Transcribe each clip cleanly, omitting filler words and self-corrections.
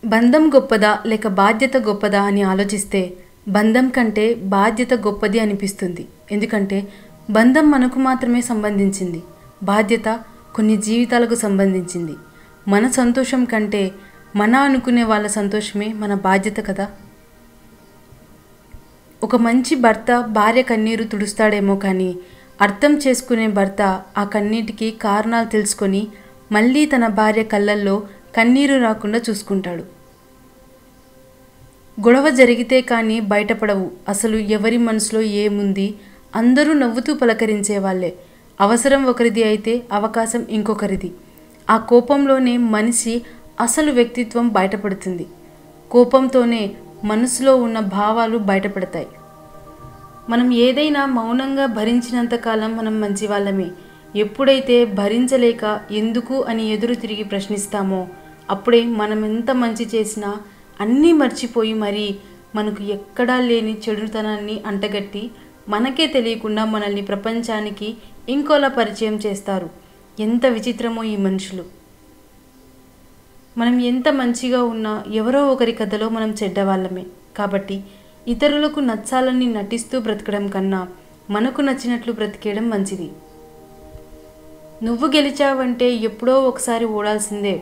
బంధం గొప్పదా లేక బాధ్యత గొప్పదా అని ఆలోచిస్తే బంధం కంటే బాధ్యత గొప్పది అనిపిస్తుంది. ఎందుకంటే బంధం మనకు మాత్రమే సంబంధించింది, బాధ్యత కొన్ని జీవితాలకు సంబంధించింది. మన సంతోషం కంటే మన అనుకునే వాళ్ళ సంతోషమే మన బాధ్యత కదా. ఒక మంచి భర్త భార్య కన్నీరు తుడుస్తాడేమో కానీ అర్థం చేసుకునే భర్త ఆ కన్నీటికి కారణాలు తెలుసుకొని మళ్ళీ తన భార్య కళ్ళల్లో కన్నీరు రాకుండా చూసుకుంటాడు. గొడవ జరిగితే కానీ బయటపడవు అసలు ఎవరి మనసులో ఏముంది. అందరూ నవ్వుతూ పలకరించే వాళ్ళే. అవసరం ఒకరిది అయితే అవకాశం ఇంకొకరిది. ఆ కోపంలోనే మనిషి అసలు వ్యక్తిత్వం బయటపడుతుంది. కోపంతోనే మనసులో ఉన్న భావాలు బయటపడతాయి. మనం ఏదైనా మౌనంగా భరించినంతకాలం మనం మంచి వాళ్ళమే. ఎప్పుడైతే భరించలేక ఎందుకు అని ఎదురు తిరిగి ప్రశ్నిస్తామో అప్పుడే మనం ఎంత మంచి చేసినా అన్నీ మర్చిపోయి మరీ మనకు ఎక్కడా లేని చెడుతనాన్ని అంటగట్టి మనకే తెలియకుండా మనల్ని ప్రపంచానికి ఇంకోలా పరిచయం చేస్తారు. ఎంత విచిత్రమో ఈ మనుషులు. మనం ఎంత మంచిగా ఉన్నా ఎవరో ఒకరి కథలో మనం చెడ్డవాళ్ళమే. కాబట్టి ఇతరులకు నచ్చాలని నటిస్తూ బ్రతకడం కన్నా మనకు నచ్చినట్లు బ్రతికేయడం మంచిది. నువ్వు గెలిచావంటే ఎప్పుడో ఒకసారి ఓడాల్సిందే.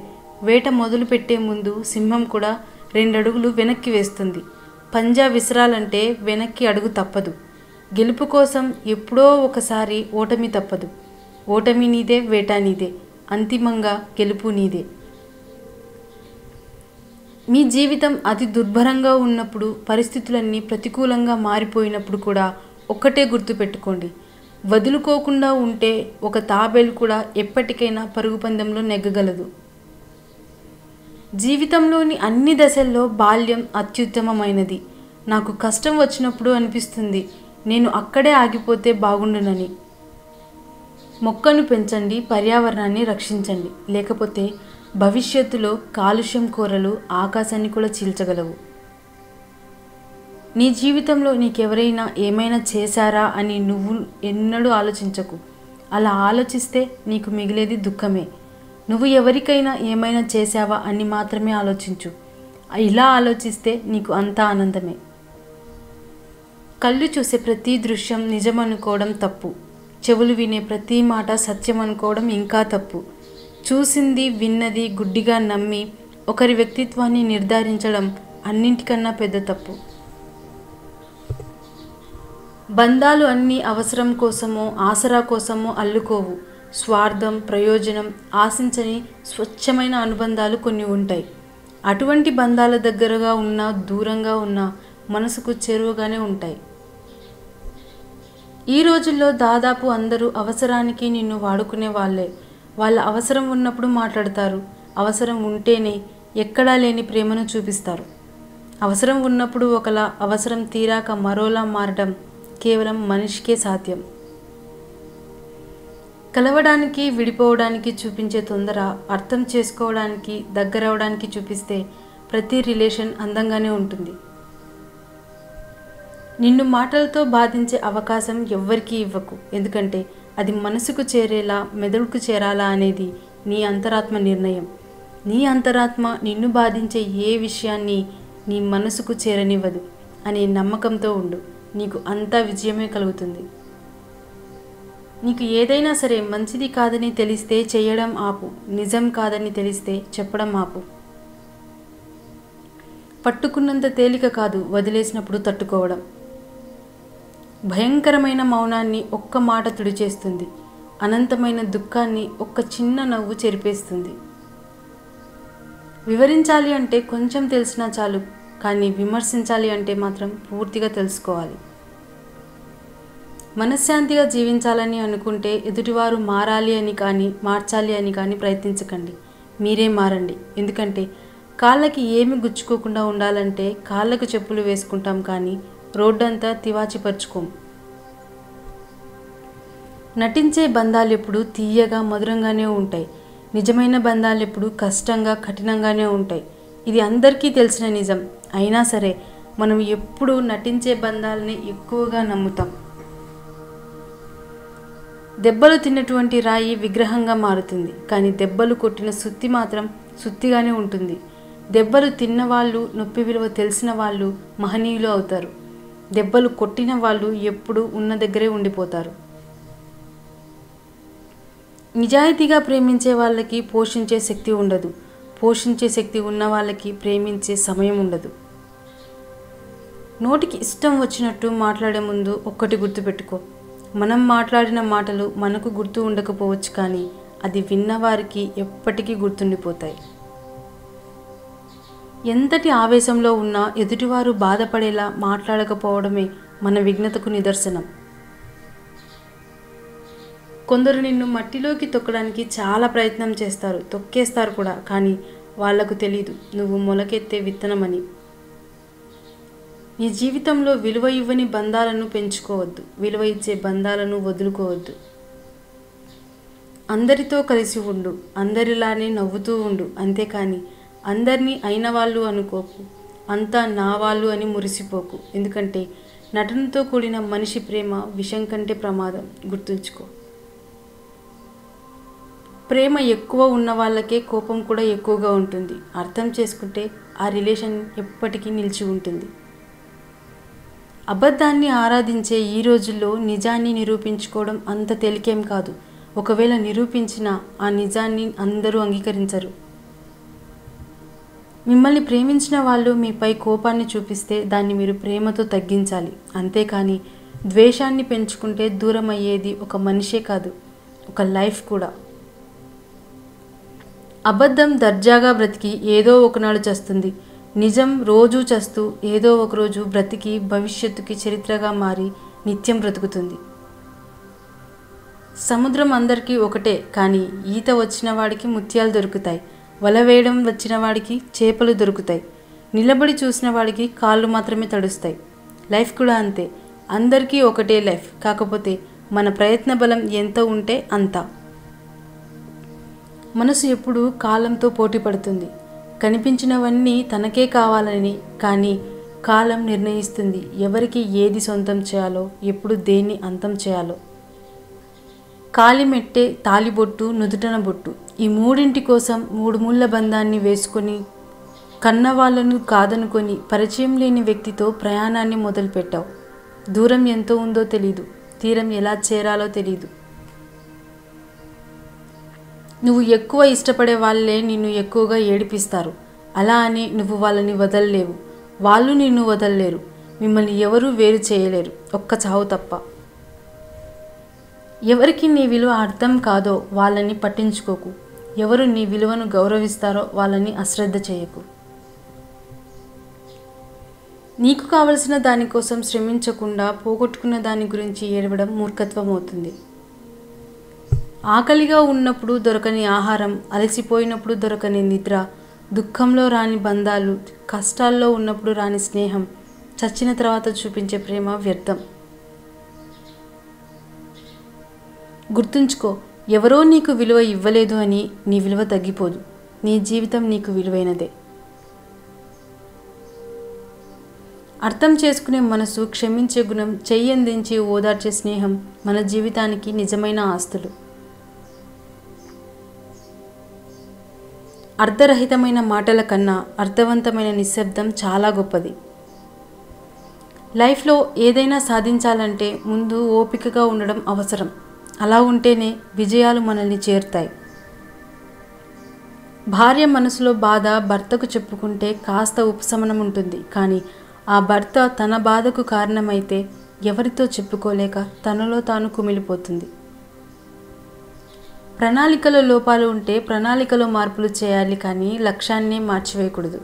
వేట మొదలు పెట్టే ముందు సింహం కూడా 2 అడుగులు వెనక్కి వేస్తుంది. పంజా విసరాలంటే వెనక్కి అడుగు తప్పదు. గెలుపు కోసం ఎప్పుడో ఒకసారి ఓటమి తప్పదు. ఓటమి నీదే, వేట నీదే, అంతిమంగా గెలుపు నీదే. మీ జీవితం అతి దుర్భరంగా ఉన్నప్పుడు, పరిస్థితులన్నీ ప్రతికూలంగా మారిపోయినప్పుడు కూడా ఒక్కటే గుర్తుపెట్టుకోండి, వదులుకోకుండా ఉంటే ఒక తాబేలు కూడా ఎప్పటికైనా పరుగు పందెంలో నెగ్గగలదు. జీవితంలోని అన్ని దశల్లో బాల్యం అత్యుత్తమమైనది. నాకు కష్టం వచ్చినప్పుడు అనిపిస్తుంది నేను అక్కడే ఆగిపోతే బాగుండునని. మొక్కను పెంచండి, పర్యావరణాన్ని రక్షించండి, లేకపోతే భవిష్యత్తులో కాలుష్యం కోరలు ఆకాశాన్ని కూడా చీల్చగలవు. నీ జీవితంలో నీకెవరైనా ఏమైనా చేశారా అని నువ్వు ఎన్నడూ ఆలోచించకు. అలా ఆలోచిస్తే నీకు మిగిలేది దుఃఖమే. నువ్వు ఎవరికైనా ఏమైనా చేశావా అని మాత్రమే ఆలోచించు. ఇలా ఆలోచిస్తే నీకు అంతా ఆనందమే. కళ్ళు చూసే ప్రతి దృశ్యం నిజమనుకోవడం తప్పు. చెవులు వినే ప్రతి మాట సత్యం అనుకోవడం ఇంకా తప్పు. చూసింది విన్నది గుడ్డిగా నమ్మి ఒకరి వ్యక్తిత్వాన్ని నిర్ధారించడం అన్నింటికన్నా పెద్ద తప్పు. బంధాలు అన్నీ అవసరం కోసమో ఆసరా కోసమో అల్లుకోవు. స్వార్థం, ప్రయోజనం ఆశించని స్వచ్ఛమైన అనుబంధాలు కొన్ని ఉంటాయి. అటువంటి బంధాల దగ్గరగా ఉన్నా దూరంగా ఉన్నా మనసుకు చేరువగానే ఉంటాయి. ఈ రోజుల్లో దాదాపు అందరూ అవసరానికి నిన్ను వాడుకునే వాళ్ళే. వాళ్ళ అవసరం ఉన్నప్పుడు మాట్లాడతారు. అవసరం ఉంటేనే ఎక్కడా లేని ప్రేమను చూపిస్తారు. అవసరం ఉన్నప్పుడు ఒకలా, అవసరం తీరాక మరోలా మారడం కేవలం మనిషికే సాధ్యం. కలవడానికి విడిపోవడానికి చూపించే తొందర అర్థం చేసుకోవడానికి దగ్గరవడానికి చూపిస్తే ప్రతి రిలేషన్ అందంగానే ఉంటుంది. నిన్ను మాటలతో బాధించే అవకాశం ఎవ్వరికీ ఇవ్వకు. ఎందుకంటే అది మనసుకు చేరేలా మెదడుకు చేరాలా అనేది నీ అంతరాత్మ నిర్ణయం. నీ అంతరాత్మ నిన్ను బాధించే ఏ విషయాన్ని నీ మనసుకు చేరనివ్వదు అనే నమ్మకంతో ఉండు. నీకు అంతా విజయమే కలుగుతుంది. నీకు ఏదైనా సరే మంచిది కాదని తెలిస్తే చేయడం ఆపు. నిజం కాదని తెలిస్తే చెప్పడం ఆపు. పట్టుకున్నంత తేలిక కాదు వదిలేసినప్పుడు తట్టుకోవడం. భయంకరమైన మౌనాన్ని ఒక్క మాట తుడిచేస్తుంది. అనంతమైన దుఃఖాన్ని ఒక్క చిన్న నవ్వు చెరిపేస్తుంది. వివరించాలి అంటే కొంచెం తెలిసినా చాలు, కానీ విమర్శించాలి అంటే మాత్రం పూర్తిగా తెలుసుకోవాలి. మనశ్శాంతిగా జీవించాలని అనుకుంటే ఎదుటివారు మారాలి అని కానీ మార్చాలి అని కానీ ప్రయత్నించకండి. మీరే మారండి. ఎందుకంటే కాళ్ళకి ఏమి గుచ్చుకోకుండా ఉండాలంటే కాళ్ళకు చెప్పులు వేసుకుంటాం, కానీ రోడ్డంతా తివాచిపరుచుకోం. నటించే బంధాలు ఎప్పుడు తీయగా మధురంగానే ఉంటాయి. నిజమైన బంధాలు ఎప్పుడు కష్టంగా కఠినంగానే ఉంటాయి. ఇది అందరికీ తెలిసిన నిజం. అయినా సరే మనం ఎప్పుడూ నటించే బంధాలని ఎక్కువగా నమ్ముతాం. దెబ్బలు తిన్నటువంటి రాయి విగ్రహంగా మారుతుంది, కానీ దెబ్బలు కొట్టిన సుత్తి మాత్రం సుత్తిగానే ఉంటుంది. దెబ్బలు తిన్నవాళ్ళు, నొప్పి విలువ తెలిసిన వాళ్ళు మహనీయులు అవుతారు. దెబ్బలు కొట్టిన వాళ్ళు ఎప్పుడు ఉన్న దగ్గరే ఉండిపోతారు. నిజాయితీగా ప్రేమించే వాళ్ళకి పోషించే శక్తి ఉండదు. పోషించే శక్తి ఉన్న వాళ్ళకి ప్రేమించే సమయం ఉండదు. నోటికి ఇష్టం వచ్చినట్టు మాట్లాడే ముందు ఒక్కటి గుర్తుపెట్టుకో. మనం మాట్లాడిన మాటలు మనకు గుర్తు ఉండకపోవచ్చు, కానీ అది విన్నవారికి ఎప్పటికీ గుర్తుండిపోతాయి. ఎంతటి ఆవేశంలో ఉన్నా ఎదుటివారు బాధపడేలా మాట్లాడకపోవడమే మన విఘ్నతకు నిదర్శనం. కొందరు నిన్ను మట్టిలోకి తొక్కడానికి చాలా ప్రయత్నం చేస్తారు, తొక్కేస్తారు కూడా. కానీ వాళ్లకు తెలీదు నువ్వు మొలకెత్తే విత్తనమని. నీ జీవితంలో విలువ ఇవ్వని బంధాలను పెంచుకోవద్దు, విలువ ఇచ్చే బంధాలను వదులుకోవద్దు. అందరితో కలిసి ఉండు, అందరిలానే నవ్వుతూ ఉండు, అంతేకాని అందరినీ అయిన వాళ్ళు అనుకోకు, అంతా నా వాళ్ళు అని మురిసిపోకు. ఎందుకంటే నటనతో కూడిన మనిషి ప్రేమ విషం కంటే ప్రమాదం, గుర్తుంచుకో. ప్రేమ ఎక్కువ ఉన్న వాళ్ళకే కోపం కూడా ఎక్కువగా ఉంటుంది. అర్థం చేసుకుంటే ఆ రిలేషన్ ఎప్పటికీ నిలిచి ఉంటుంది. అబద్ధాన్ని ఆరాధించే ఈ రోజుల్లో నిజాన్ని నిరూపించుకోవడం అంత తేలికేం కాదు. ఒకవేళ నిరూపించినా ఆ నిజాన్ని అందరూ అంగీకరించరు. మిమ్మల్ని ప్రేమించిన వాళ్ళు మీపై కోపాన్ని చూపిస్తే దాన్ని మీరు ప్రేమతో తగ్గించాలి, అంతేకాని ద్వేషాన్ని పెంచుకుంటే దూరం అయ్యేది ఒక మనిషే కాదు, ఒక లైఫ్ కూడా. అబద్ధం దర్జాగా బ్రతికి ఏదో ఒకనాడు చస్తుంది. నిజం రోజూ చస్తూ ఏదో ఒకరోజు బ్రతికి భవిష్యత్తుకి చరిత్రగా మారి నిత్యం బ్రతుకుతుంది. సముద్రం అందరికీ ఒకటే, కానీ ఈత వచ్చిన వాడికి ముత్యాలు దొరుకుతాయి, వల వేయడం వచ్చిన వాడికి చేపలు దొరుకుతాయి, నిలబడి చూసిన వాడికి కాళ్ళు మాత్రమే తడుస్తాయి. లైఫ్ కూడా అంతే, అందరికీ ఒకటే లైఫ్, కాకపోతే మన ప్రయత్న బలం ఎంత ఉంటే అంత. మనసు ఎప్పుడు కాలంతో పోటీ పడుతుంది. కనిపించినవన్నీ తనకే కావాలని, కానీ కాలం నిర్ణయిస్తుంది ఎవరికి ఏది సొంతం చేయాలో, ఎప్పుడు దేన్ని అంతం చేయాలో. కాలిమెట్టే, తాలిబొట్టు, నుదుటన బొట్టు, ఈ మూడింటి కోసం 3 ముళ్ళ బంధాన్ని వేసుకొని కన్నవాళ్లను కాదనుకొని పరిచయం లేని వ్యక్తితో ప్రయాణాన్ని మొదలుపెట్టావు. దూరం ఎంతో ఉందో తెలీదు, తీరం ఎలా చేరాలో తెలీదు. నువ్వు ఎక్కువ ఇష్టపడే వాళ్ళే నిన్ను ఎక్కువగా ఏడిపిస్తారు. అలా అని నువ్వు వాళ్ళని వదలలేవు, వాళ్ళు నిన్ను వదలలేరు. మిమ్మల్ని ఎవరూ వేరు చేయలేరు, ఒక్క చావు తప్ప. ఎవరికి నీ విలువ అర్థం కాదో వాళ్ళని పట్టించుకోకు. ఎవరు నీ విలువను గౌరవిస్తారో వాళ్ళని అశ్రద్ధ చేయకు. నీకు కావలసిన దానికోసం శ్రమించకుండా పోగొట్టుకున్న దాని గురించి ఏడవడం మూర్ఖత్వం అవుతుంది. ఆకలిగా ఉన్నప్పుడు దొరకని ఆహారం, అలసిపోయినప్పుడు దొరకని నిద్ర, దుఃఖంలో రాని బంధాలు, కష్టాల్లో ఉన్నప్పుడు రాని స్నేహం, చచ్చిన తర్వాత చూపించే ప్రేమ వ్యర్థం. గుర్తుంచుకో, ఎవరో నీకు విలువ ఇవ్వలేదు అని నీ విలువ తగ్గిపోదు. నీ జీవితం నీకు విలువైనదే. అర్థం చేసుకునే మనసు, క్షమించే గుణం, చెయ్యందించి ఓదార్చే స్నేహం మన జీవితానికి నిజమైన ఆస్తులు. అర్ధరహితమైన మాటల కన్నా అర్థవంతమైన నిశ్శబ్దం చాలా గొప్పది. లైఫ్లో ఏదైనా సాధించాలంటే ముందు ఓపికగా ఉండడం అవసరం. అలా ఉంటేనే విజయాలు మనల్ని చేరుతాయి. భార్య మనసులో బాధ భర్తకు చెప్పుకుంటే కాస్త ఉపశమనం ఉంటుంది, కానీ ఆ భర్త తన బాధకు కారణమైతే ఎవరితో చెప్పుకోలేక తనలో తాను కుమిలిపోతుంది. ప్రణాళికలో లోపాలు ఉంటే ప్రణాళికలో మార్పులు చేయాలి, కానీ లక్ష్యాన్నే మార్చివేయకూడదు.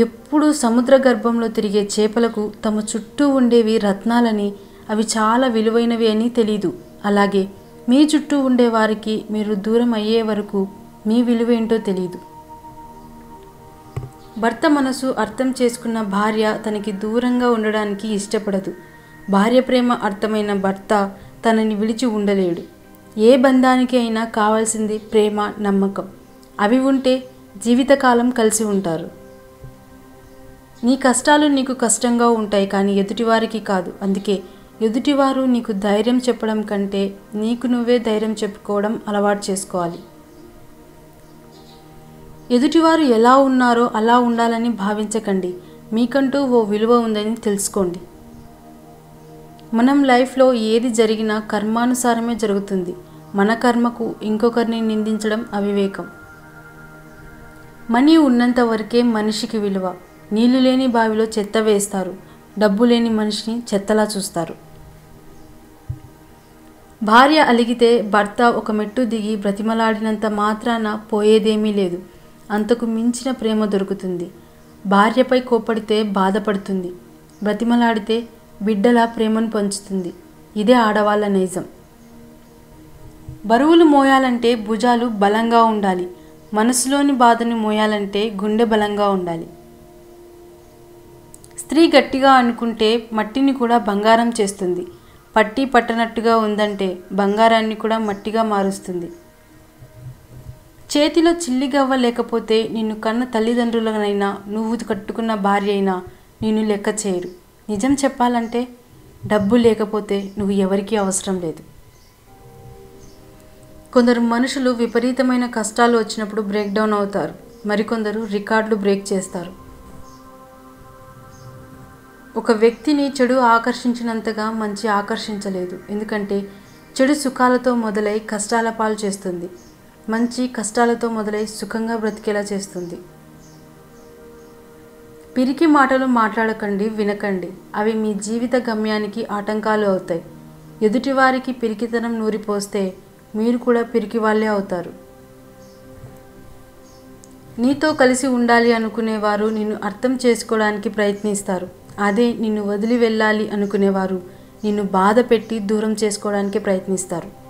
ఎప్పుడు సముద్ర గర్భంలో తిరిగే చేపలకు తమ చుట్టూ ఉండేవి రత్నాలని, అవి చాలా విలువైనవి అని తెలీదు. అలాగే మీ చుట్టూ ఉండే వారికి మీరు దూరం అయ్యే వరకు మీ విలువేంటో తెలీదు. భర్త మనసు అర్థం చేసుకున్న భార్య తనకి దూరంగా ఉండడానికి ఇష్టపడదు. భార్య ప్రేమ అర్థమైన భర్త తనని విడిచి ఉండలేడు. ఏ బంధానికి అయినా కావాల్సింది ప్రేమ, నమ్మకం. అవి ఉంటే జీవితకాలం కలిసి ఉంటారు. నీ కష్టాలు నీకు కష్టంగా ఉంటాయి, కానీ ఎదుటివారికి కాదు. అందుకే ఎదుటివారు నీకు ధైర్యం చెప్పడం కంటే నీకు నువ్వే ధైర్యం చెప్పుకోవడం అలవాటు చేసుకోవాలి. ఎదుటివారు ఎలా ఉన్నారో అలా ఉండాలని భావించకండి. మీకంటూ ఓ విలువ ఉందని తెలుసుకోండి. మనం లైఫ్లో ఏది జరిగినా కర్మానుసారమే జరుగుతుంది. మన కర్మకు ఇంకొకరిని నిందించడం అవివేకం. మనీ ఉన్నంత వరకే మనిషికి విలువ. నీళ్లు లేని బావిలో చెత్త వేస్తారు. డబ్బు లేని మనిషిని చెత్తలా చూస్తారు. భార్య అలిగితే భర్త ఒక మెట్టు దిగి బ్రతిమలాడినంత మాత్రాన పోయేదేమీ లేదు. అంతకు మించిన ప్రేమ దొరుకుతుంది. భార్యపై కోప్పడితే బాధపడుతుంది. బ్రతిమలాడితే బిడ్డల ప్రేమను పంచుతుంది. ఇదే ఆడవాళ్ళ నైజం. బరువులు మోయాలంటే భుజాలు బలంగా ఉండాలి. మనసులోని బాధను మోయాలంటే గుండె బలంగా ఉండాలి. స్త్రీ గట్టిగా అనుకుంటే మట్టిని కూడా బంగారం చేస్తుంది. పట్టి పట్టనట్టుగా ఉందంటే బంగారాన్ని కూడా మట్టిగా మారుస్తుంది. చేతిలో చిల్లిగవ్వ లేకపోతే నిన్ను కన్న తల్లిదండ్రులనైనా నువ్వు కట్టుకున్న భార్య అయినా నిన్ను లెక్క చేయరు. నిజం చెప్పాలంటే డబ్బు లేకపోతే నువ్వు ఎవరికీ అవసరం లేదు. కొందరు మనుషులు విపరీతమైన కష్టాలు వచ్చినప్పుడు బ్రేక్ డౌన్ అవుతారు. మరికొందరు రికార్డులు బ్రేక్ చేస్తారు. ఒక వ్యక్తిని చెడు ఆకర్షించినంతగా మంచి ఆకర్షించలేదు. ఎందుకంటే చెడు సుఖాలతో మొదలై కష్టాల పాలు చేస్తుంది. మంచి కష్టాలతో మొదలై సుఖంగా బ్రతికేలా చేస్తుంది. పిరికి మాటలు మాట్లాడకండి, వినకండి. అవి మీ జీవిత గమ్యానికి ఆటంకాలు అవుతాయి. ఎదుటివారికి పిరికితనం నూరిపోస్తే మీరు కూడా పిరికి వాళ్ళే అవుతారు. నీతో కలిసి ఉండాలి అనుకునేవారు నిన్ను అర్థం చేసుకోవడానికి ప్రయత్నిస్తారు. నిన్ను వదిలి వెళ్ళాలి అనుకునేవారు నిన్ను బాధ పెట్టి దూరం చేసుకోవడానికి ప్రయత్నిస్తారు.